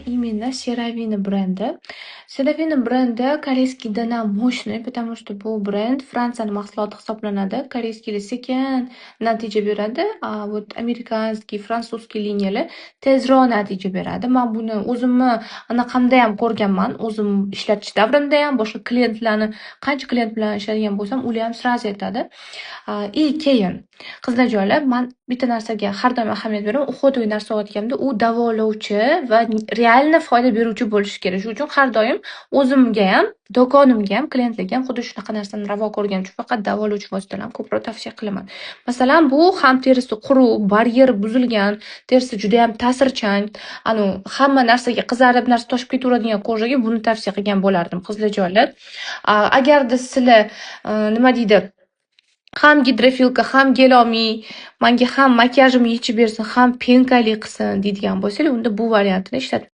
Именно CeraVe brendi. CeraVe brendi koreyskidan ham мощный, потому что bu brend Fransiyani mahsuloti hisoblanadi. Koreyskiyda sekin natija beradi, a вот amerikanskiy, fransuzskiy liniyalar tezroq natija beradi. Men buni o'zimni anaqamda ham ko'rganman. O'zim ishlatish davrimda ham boshqa klientlarni qancha klient bilan ishlagan bo'lsam, ular ham sraz aytadi. Keyin qizlarjonlar, men bitta narsaga har doim ahamiyat beraman. Uxotvoy narsa olayotganda u davolovchi va realni foyda beruvchi bo'lishi kerak. Shuning uchun har doim o'zimga ham, do'konimga ham, klientlarga ham xuddi shunaqa narsani ravo ko'rganim uchun faqat davolovchi vositalarni ko'proq tavsiya qilaman. Masalan, bu ham terisi quruq, baryeri buzilgan, terisi juda ham ta'sirchan, hamma narsaga qizarib, narsa toshib ketaveradigan ko'jaga buni tavsiya qilgan bo'lardim, qizlarjonlar. Agarda sizlar nima deydi, ham gidrofilka, ham gelomi, menga ham makiyajimni yechib bersin, ham penkali qilsin deydigan bo'lsangiz, unda bu variantini ishlatib